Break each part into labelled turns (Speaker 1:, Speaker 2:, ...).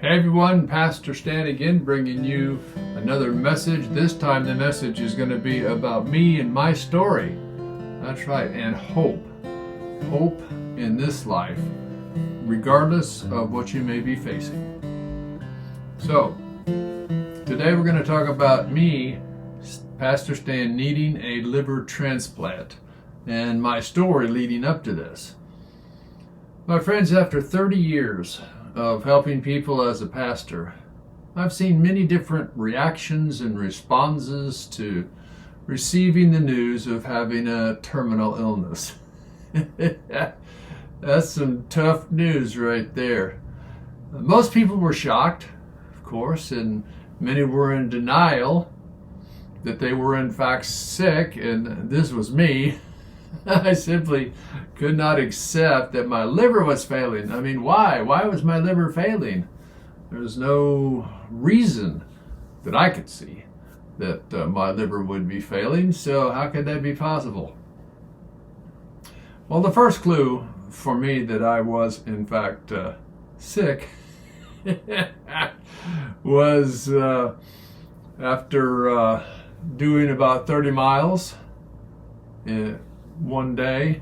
Speaker 1: Hey everyone, Pastor Stan again, bringing you another message. This time the message is going to be about me and my story. That's right, and hope. Hope in this life, regardless of what you may be facing. So, today we're going to talk about me, Pastor Stan, needing a liver transplant and my story leading up to this. My friends, after 30 years of helping people as a pastor, I've seen many different reactions and responses to receiving the news of having a terminal illness. That's some tough news right there. Most people were shocked, of course, and many were in denial that they were in fact sick, and this was me. I simply could not accept that my liver was failing. I mean, why? Why was my liver failing? There's no reason that I could see that my liver would be failing, so how could that be possible? Well, the first clue for me that I was in fact sick was after doing about 30 miles one day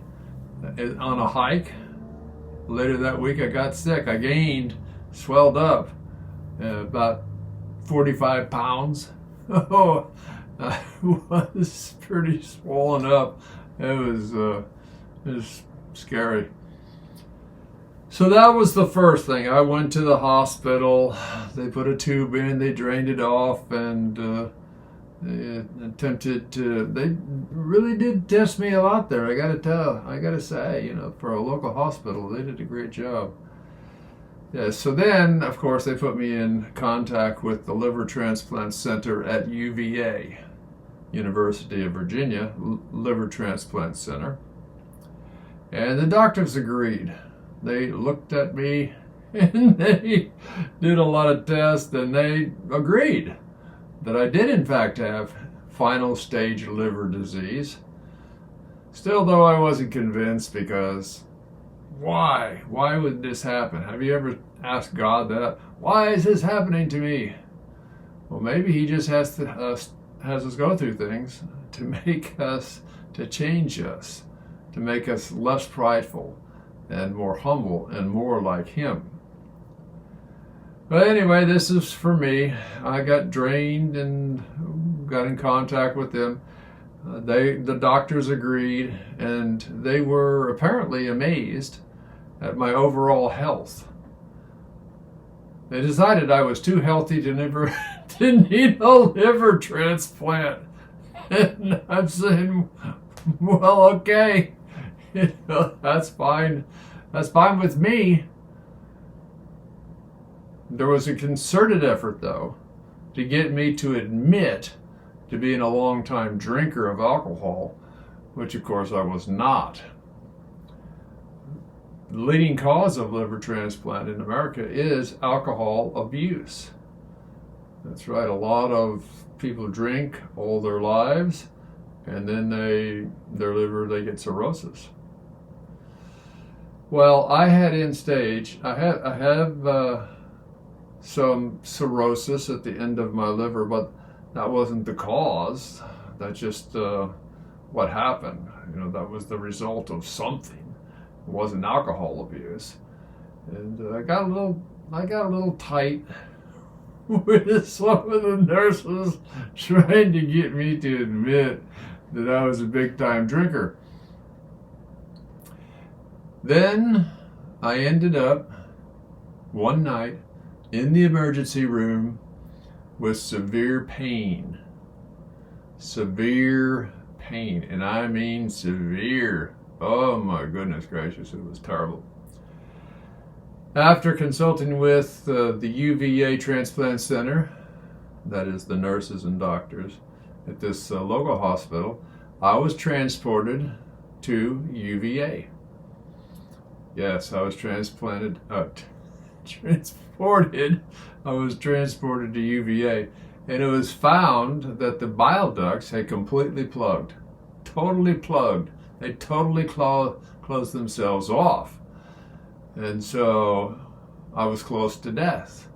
Speaker 1: on a hike. Later that week I got sick. I swelled up about 45 pounds. Oh, I was pretty swollen up. It was scary. So that was the first thing. I went to the hospital. They put a tube in, they drained it off, and they really did test me a lot there. I gotta say, for a local hospital, they did a great job. Yeah, so then, of course, they put me in contact with the Liver Transplant Center at UVA, University of Virginia, Liver Transplant Center. And the doctors agreed. They looked at me and they did a lot of tests, and they agreed that I did in fact have final stage liver disease. Still, though, I wasn't convinced, because why? Why would this happen? Have you ever asked God that? Why is this happening to me? Well, maybe he just has us go through things to change us, to make us less prideful and more humble and more like him. But anyway, this is for me. I got drained and got in contact with them. The doctors agreed, and they were apparently amazed at my overall health. They decided I was too healthy to need a liver transplant. And I'm saying, well, okay, that's fine. That's fine with me. There was a concerted effort, though, to get me to admit to being a long-time drinker of alcohol, which of course I was not. The leading cause of liver transplant in America is alcohol abuse. That's right, a lot of people drink all their lives, and then they get cirrhosis. Well, I had I have some cirrhosis at the end of my liver, but that wasn't the cause. That's just what happened. That was the result of something. It wasn't alcohol abuse, and I got a little tight with some of the nurses trying to get me to admit that I was a big-time drinker. Then I ended up one night in the emergency room with severe pain. Severe pain, and I mean severe. Oh my goodness gracious, it was terrible. After consulting with the UVA Transplant Center, that is the nurses and doctors at this local hospital, I was transported to UVA. Yes, I was transported to UVA, and it was found that the bile ducts had completely plugged, totally plugged. They totally closed themselves off. And so I was close to death.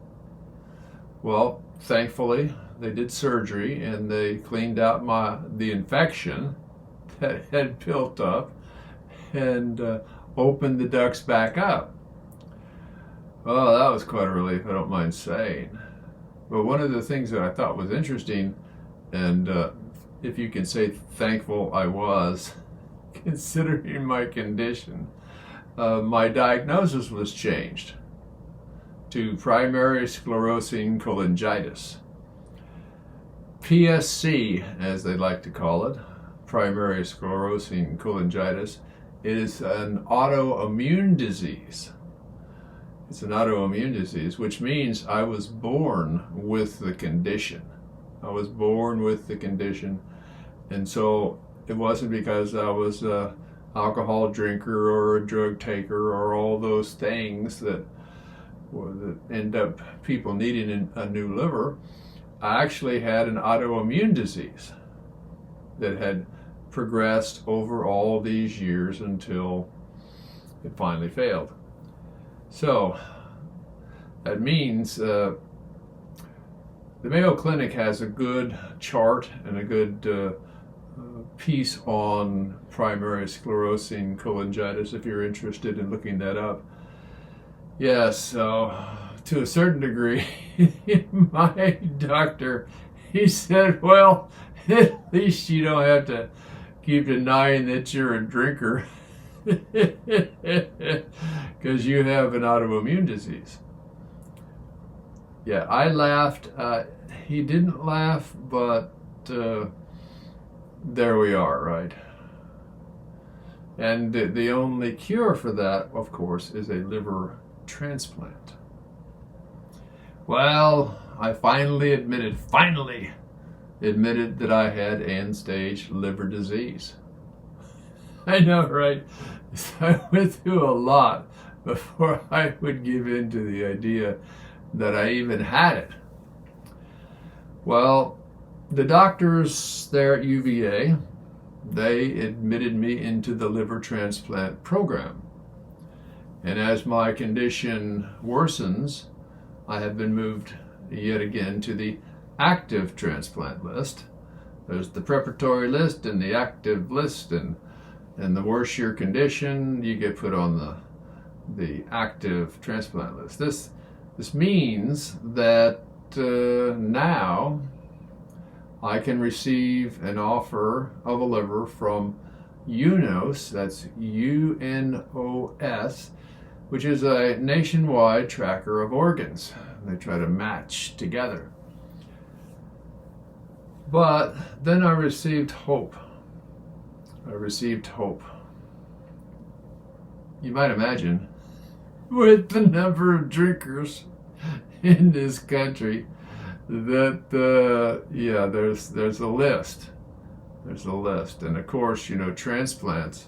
Speaker 1: Well, thankfully, they did surgery and they cleaned out the infection that had built up and opened the ducts back up. Well, that was quite a relief, I don't mind saying. But one of the things that I thought was interesting, and if you can say thankful I was, considering my condition, my diagnosis was changed to primary sclerosing cholangitis. PSC, as they like to call it, primary sclerosing cholangitis, is an autoimmune disease. It's an autoimmune disease, which means I was born with the condition. I was born with the condition. And so it wasn't because I was an alcohol drinker or a drug taker or all those things that end up people needing a new liver. I actually had an autoimmune disease that had progressed over all these years until it finally failed. So that means the Mayo Clinic has a good chart and a good piece on primary sclerosing cholangitis if you're interested in looking that up. Yes, so to a certain degree, my doctor, he said, well, at least you don't have to keep denying that you're a drinker because you have an autoimmune disease. Yeah, I laughed. He didn't laugh, but there we are, right? And the only cure for that, of course, is a liver transplant. Well, I finally admitted that I had end-stage liver disease. I know, right? So I went through a lot before I would give in to the idea that I even had it. Well, the doctors there at UVA, they admitted me into the liver transplant program. And as my condition worsens, I have been moved yet again to the active transplant list. There's the preparatory list and the active list, and the worse your condition, you get put on the active transplant list. This means that now I can receive an offer of a liver from UNOS, that's UNOS, which is a nationwide tracker of organs. They try to match together. But then I received hope. You might imagine, with the number of drinkers in this country, that there's a list. There's a list, and of course, transplants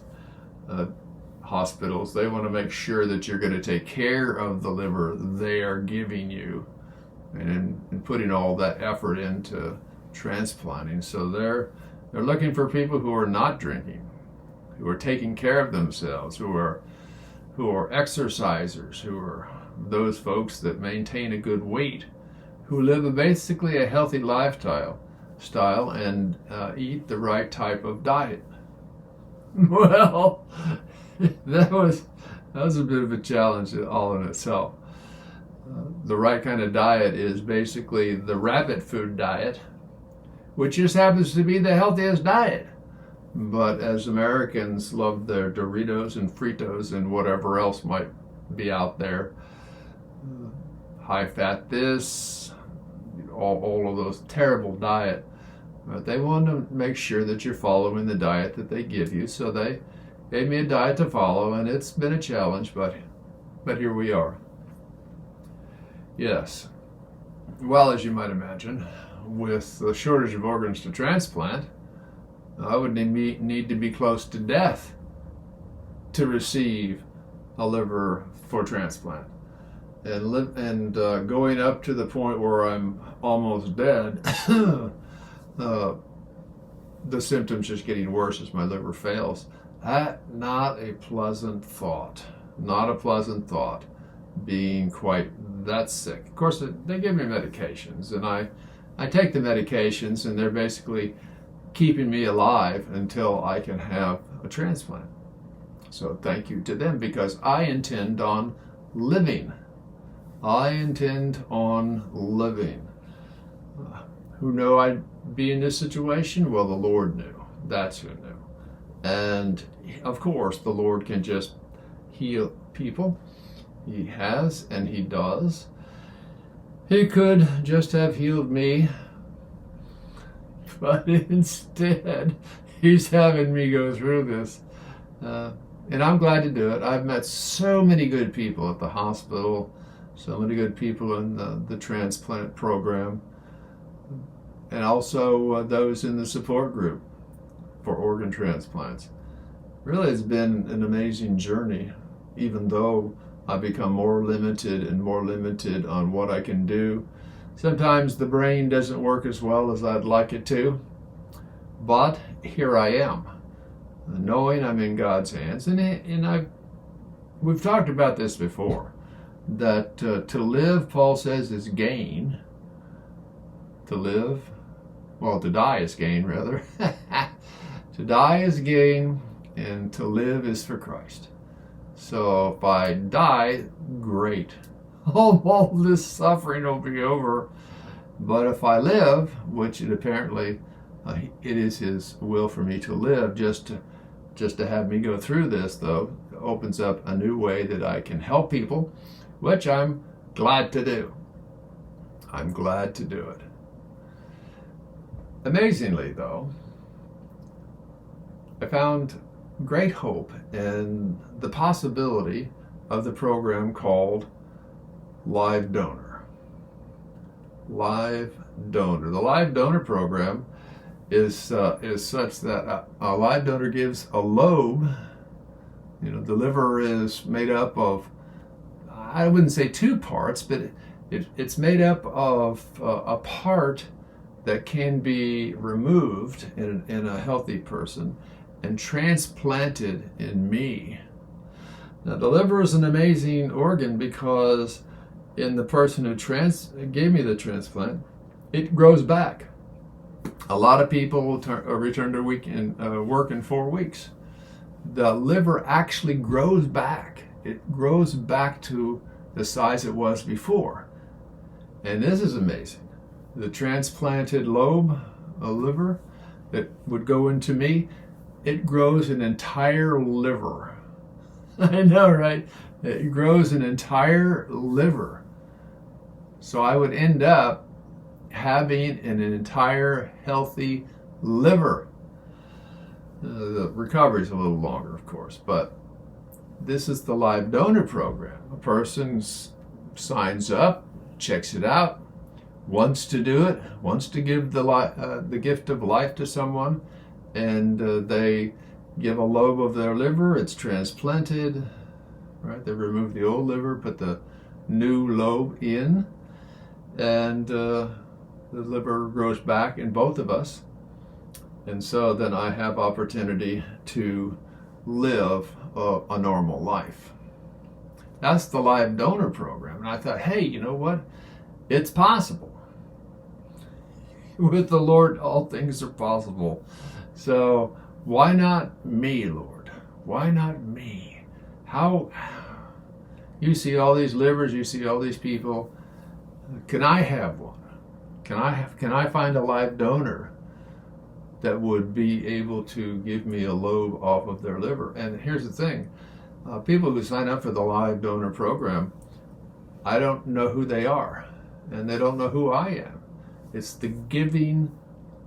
Speaker 1: hospitals, they want to make sure that you're going to take care of the liver they are giving you, and putting all that effort into transplanting. So they're looking for people who are not drinking, who are taking care of themselves, who are exercisers, who are those folks that maintain a good weight, who live basically a healthy lifestyle and eat the right type of diet. Well, that was a bit of a challenge all in itself. The right kind of diet is basically the rabbit food diet, which just happens to be the healthiest diet. But as Americans love their Doritos and Fritos and whatever else might be out there, high fat this, all of those terrible diet, but they want to make sure that you're following the diet that they give you. So they gave me a diet to follow, and it's been a challenge, but here we are. Yes. Well, as you might imagine, with the shortage of organs to transplant, I would need to be close to death to receive a liver for transplant. And going up to the point where I'm almost dead, the symptoms just getting worse as my liver fails. Not a pleasant thought. Not a pleasant thought, being quite that's sick. Of course, they give me medications, and I take the medications, and they're basically keeping me alive until I can have a transplant. So thank you to them, because I intend on living. I intend on living. Who knew I'd be in this situation? Well, the Lord knew. That's who knew. And of course, the Lord can just heal people. He has, and He does. He could just have healed me, but instead, He's having me go through this. And I'm glad to do it. I've met so many good people at the hospital, so many good people in the transplant program, and also those in the support group for organ transplants. Really, it's been an amazing journey, even though I've become more limited and more limited on what I can do. Sometimes the brain doesn't work as well as I'd like it to, but here I am, knowing I'm in God's hands. And we've talked about this before, that to live, Paul says, is gain. To die is gain, rather. To die is gain, and to live is for Christ. So if I die, great. All this suffering will be over. But if I live, which it apparently it is His will for me to live, just to have me go through this, though, opens up a new way that I can help people, which I'm glad to do. I'm glad to do it. Amazingly, though, I found great hope in the possibility of the program called Live Donor. Live Donor. The Live Donor program is such that a live donor gives a lobe. The liver is made up of, I wouldn't say two parts, but it's made up of a part that can be removed in a healthy person and transplanted in me. Now, the liver is an amazing organ because in the person who gave me the transplant, it grows back. A lot of people return to work in 4 weeks. The liver actually grows back. It grows back to the size it was before. And this is amazing. The transplanted lobe, a liver that would go into me, it grows an entire liver. I know, right? It grows an entire liver. So I would end up having an entire healthy liver. The recovery is a little longer, of course, but this is the Live Donor program. A person signs up, checks it out, wants to do it, wants to give the gift of life to someone, and they give a lobe of their liver. It's transplanted, right? They remove the old liver, put the new lobe in, and the liver grows back in both of us. And so then I have opportunity to live a normal life. That's the Live Donor program. And I thought, hey, you know what? It's possible. With the Lord, all things are possible. So why not me, Lord? Why not me? How? You see all these livers, you see all these people. Can I have one? Can I find a live donor that would be able to give me a lobe off of their liver? And here's the thing. People who sign up for the Live Donor program, I don't know who they are, and they don't know who I am. It's the giving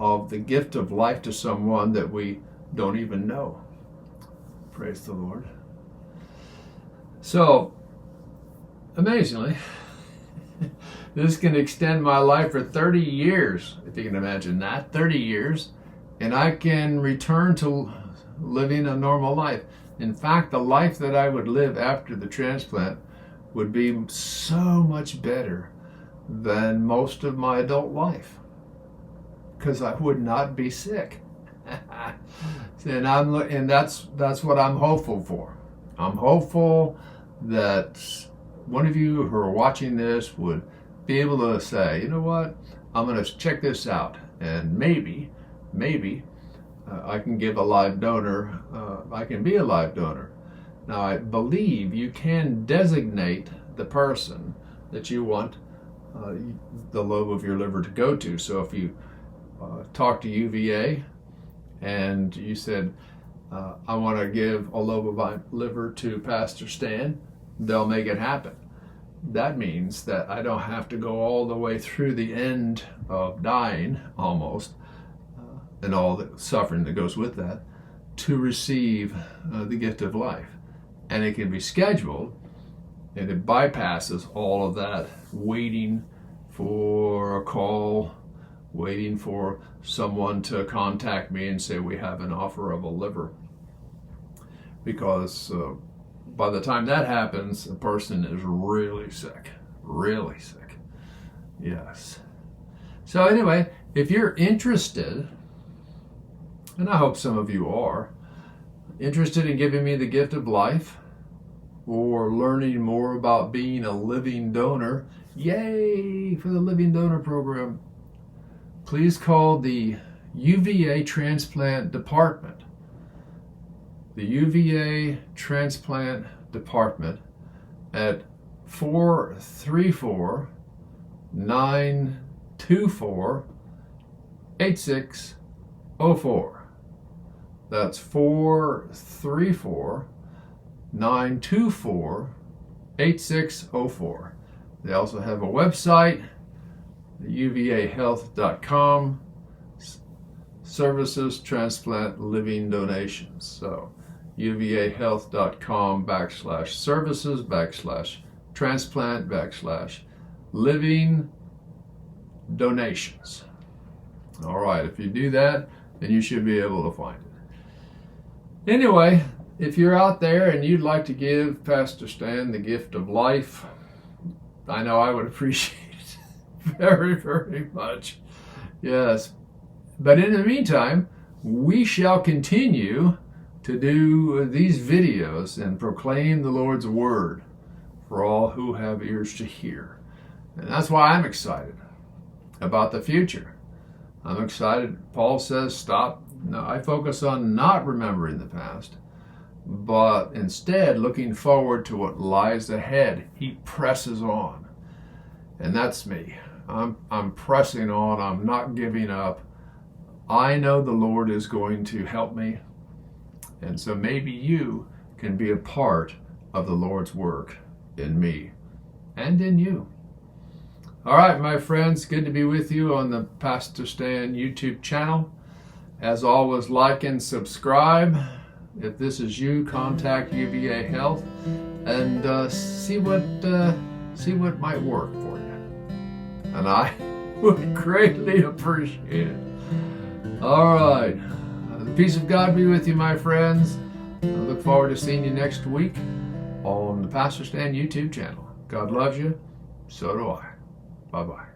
Speaker 1: of the gift of life to someone that we don't even know. Praise the Lord. So, amazingly, this can extend my life for 30 years, if you can imagine that, 30 years, and I can return to living a normal life. In fact, the life that I would live after the transplant would be so much better than most of my adult life, because I would not be sick. And that's what I'm hopeful for. I'm hopeful that one of you who are watching this would be able to say, you know what, I'm going to check this out, and maybe I can give a live donor, I can be a live donor. Now, I believe you can designate the person that you want the lobe of your liver to go to. So if you talk to UVA and you said, I want to give a lobe of my liver to Pastor Stan, they'll make it happen. That means that I don't have to go all the way through the end of dying almost, and all the suffering that goes with that, to receive the gift of life. And it can be scheduled, and it bypasses all of that waiting for a call, waiting for someone to contact me and say we have an offer of a liver. Because by the time that happens, the person is really sick. Yes. So anyway, if you're interested, and I hope some of you are, interested in giving me the gift of life or learning more about being a living donor, yay for the living donor program, please call the UVA Transplant Department. The UVA Transplant Department at 434-924-8604. That's 434-924-8604. They also have a website, uvahealth.com, services, transplant, living donations. So uvahealth.com/services/transplant/living donations. All right, if you do that, then you should be able to find it. Anyway, if you're out there and you'd like to give Pastor Stan the gift of life, I know I would appreciate it very, very much. Yes. But in the meantime, we shall continue to do these videos and proclaim the Lord's word for all who have ears to hear. And that's why I'm excited about the future. I'm excited. Paul says, stop. No, I focus on not remembering the past, but instead looking forward to what lies ahead. He presses on. And that's me. I'm pressing on. I'm not giving up. I know the Lord is going to help me. And so maybe you can be a part of the Lord's work in me and in you. All right, my friends, good to be with you on the Pastor Stan YouTube channel. As always, like and subscribe. If this is you, contact UVA Health and see what might work for you. And I would greatly appreciate it. All right. The peace of God be with you, my friends. I look forward to seeing you next week on the Pastor Stan YouTube channel. God loves you. So do I. Bye-bye.